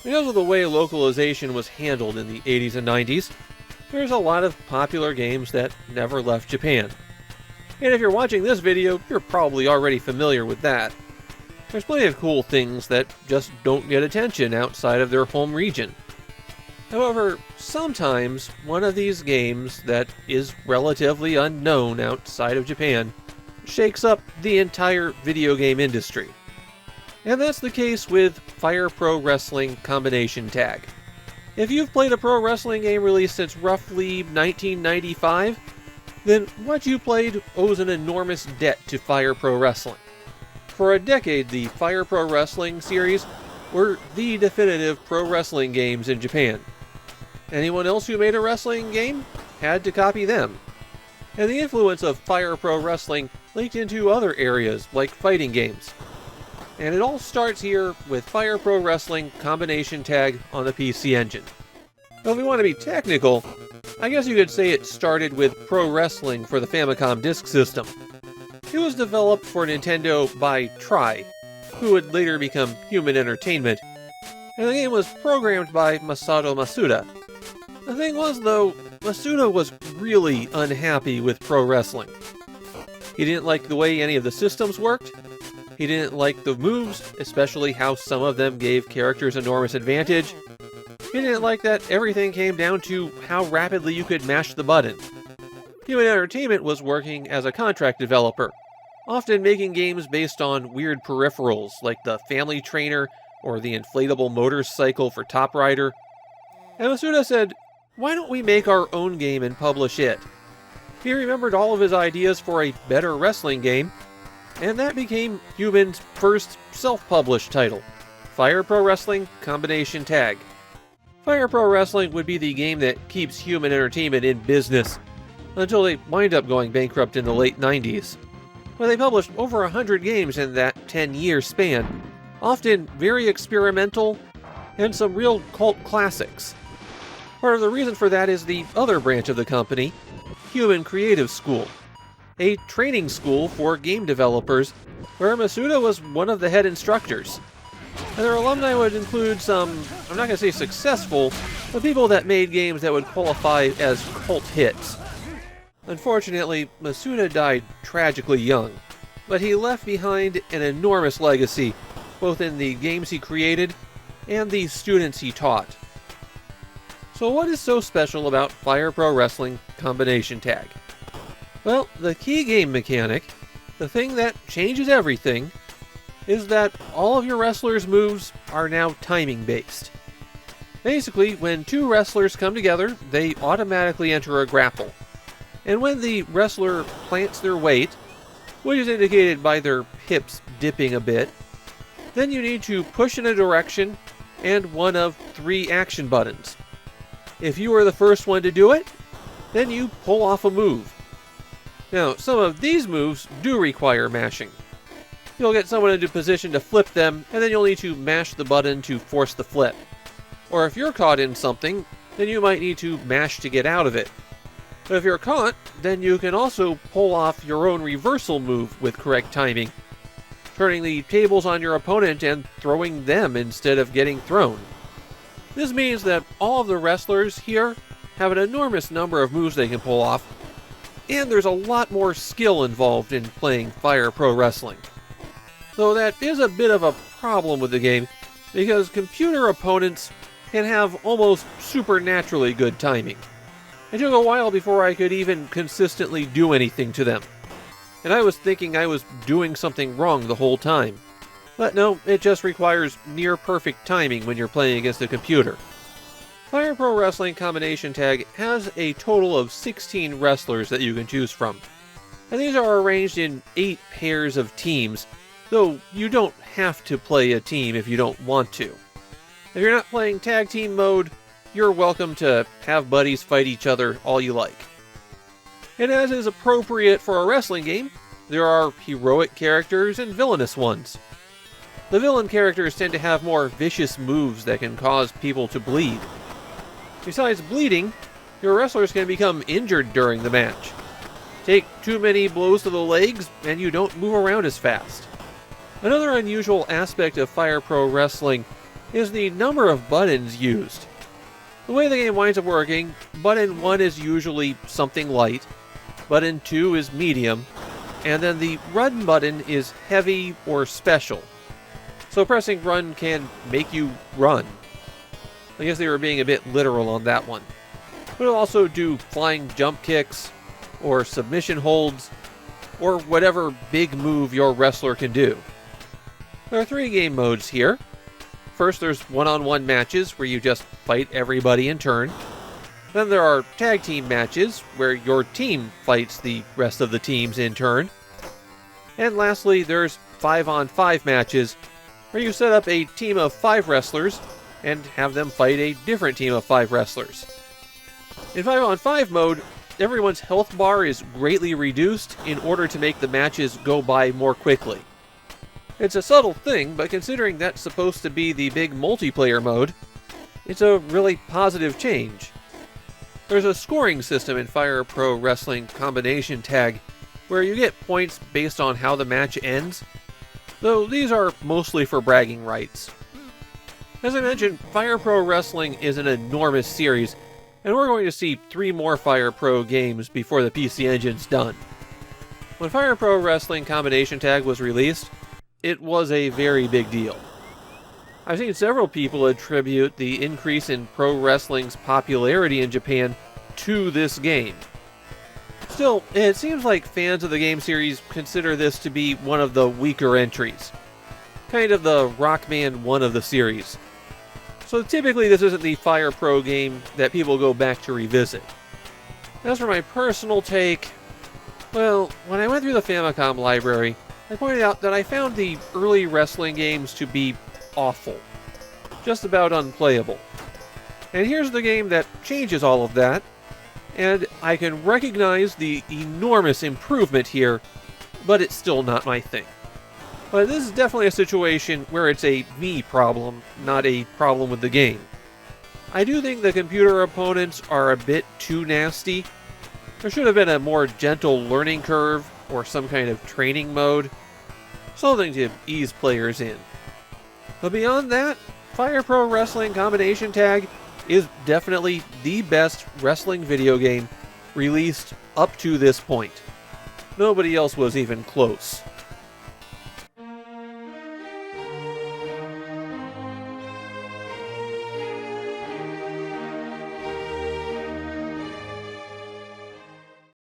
Because of the way localization was handled in the 80s and 90s, there's a lot of popular games that never left Japan. And if you're watching this video, you're probably already familiar with that. There's plenty of cool things that just don't get attention outside of their home region. However, sometimes one of these games that is relatively unknown outside of Japan shakes up the entire video game industry. And that's the case with Fire Pro Wrestling Combination Tag. If you've played a pro wrestling game released since roughly 1995, then what you played owes an enormous debt to Fire Pro Wrestling. For a decade, the Fire Pro Wrestling series were the definitive pro wrestling games in Japan. Anyone else who made a wrestling game had to copy them. And the influence of Fire Pro Wrestling leaked into other areas like fighting games. And it all starts here with Fire Pro Wrestling Combination Tag on the PC Engine. Well, if we want to be technical, I guess you could say it started with Pro Wrestling for the Famicom Disk System. It was developed for Nintendo by Tri, who would later become Human Entertainment, and the game was programmed by Masato Masuda. The thing was, though, Masuda was really unhappy with pro wrestling. He didn't like the way any of the systems worked. He didn't like the moves, especially how some of them gave characters enormous advantage. He didn't like that everything came down to how rapidly you could mash the button. Human Entertainment was working as a contract developer, often making games based on weird peripherals like the Family Trainer or the inflatable motorcycle for Top Rider. And Masuda said, "Why don't we make our own game and publish it?" He remembered all of his ideas for a better wrestling game, and that became Human's first self-published title, Fire Pro Wrestling Combination Tag. Fire Pro Wrestling would be the game that keeps Human Entertainment in business, until they wind up going bankrupt in the late 90s. But they published over 100 games in that 10-year span, often very experimental, and some real cult classics. Part of the reason for that is the other branch of the company, Human Creative School, a training school for game developers where Masuda was one of the head instructors. And their alumni would include some, I'm not going to say successful, but people that made games that would qualify as cult hits. Unfortunately, Masuda died tragically young, but he left behind an enormous legacy, both in the games he created and the students he taught. So what is so special about Fire Pro Wrestling Combination Tag? Well, the key game mechanic, the thing that changes everything, is that all of your wrestlers' moves are now timing based. Basically, when two wrestlers come together, they automatically enter a grapple. And when the wrestler plants their weight, which is indicated by their hips dipping a bit, then you need to push in a direction and one of 3 action buttons. If you are the first one to do it, then you pull off a move. Now, some of these moves do require mashing. You'll get someone into position to flip them, and then you'll need to mash the button to force the flip. Or if you're caught in something, then you might need to mash to get out of it. But if you're caught, then you can also pull off your own reversal move with correct timing, turning the tables on your opponent and throwing them instead of getting thrown. This means that all of the wrestlers here have an enormous number of moves they can pull off, and there's a lot more skill involved in playing Fire Pro Wrestling. Though that is a bit of a problem with the game, because computer opponents can have almost supernaturally good timing. It took a while before I could even consistently do anything to them. And I was thinking I was doing something wrong the whole time. But no, it just requires near-perfect timing when you're playing against a computer. Fire Pro Wrestling Combination Tag has a total of 16 wrestlers that you can choose from. And these are arranged in 8 pairs of teams, though you don't have to play a team if you don't want to. If you're not playing tag team mode, you're welcome to have buddies fight each other all you like. And as is appropriate for a wrestling game, there are heroic characters and villainous ones. The villain characters tend to have more vicious moves that can cause people to bleed. Besides bleeding, your wrestlers can become injured during the match. Take too many blows to the legs, and you don't move around as fast. Another unusual aspect of Fire Pro Wrestling is the number of buttons used. The way the game winds up working, button 1 is usually something light, button 2 is medium, and then the run button is heavy or special. So pressing run can make you run. I guess they were being a bit literal on that one. But it'll also do flying jump kicks, or submission holds, or whatever big move your wrestler can do. There are 3 game modes here. First, there's one-on-one matches where you just fight everybody in turn. Then there are tag team matches where your team fights the rest of the teams in turn. And lastly, there's 5-on-5 matches where you set up a team of 5 wrestlers and have them fight a different team of 5 wrestlers. In 5-on-5 mode, everyone's health bar is greatly reduced in order to make the matches go by more quickly. It's a subtle thing, but considering that's supposed to be the big multiplayer mode, it's a really positive change. There's a scoring system in Fire Pro Wrestling Combination Tag where you get points based on how the match ends, though these are mostly for bragging rights. As I mentioned, Fire Pro Wrestling is an enormous series, and we're going to see 3 more Fire Pro games before the PC Engine's done. When Fire Pro Wrestling Combination Tag was released, it was a very big deal. I've seen several people attribute the increase in pro wrestling's popularity in Japan to this game. Still, it seems like fans of the game series consider this to be one of the weaker entries. Kind of the Rockman 1 of the series. So typically this isn't the Fire Pro game that people go back to revisit. As for my personal take, well, when I went through the Famicom library, I pointed out that I found the early wrestling games to be awful. Just about unplayable. And here's the game that changes all of that, and I can recognize the enormous improvement here, but it's still not my thing. But this is definitely a situation where it's a me problem, not a problem with the game. I do think the computer opponents are a bit too nasty. There should have been a more gentle learning curve, or some kind of training mode. Something to ease players in. But beyond that, Fire Pro Wrestling Combination Tag is definitely the best wrestling video game released up to this point. Nobody else was even close.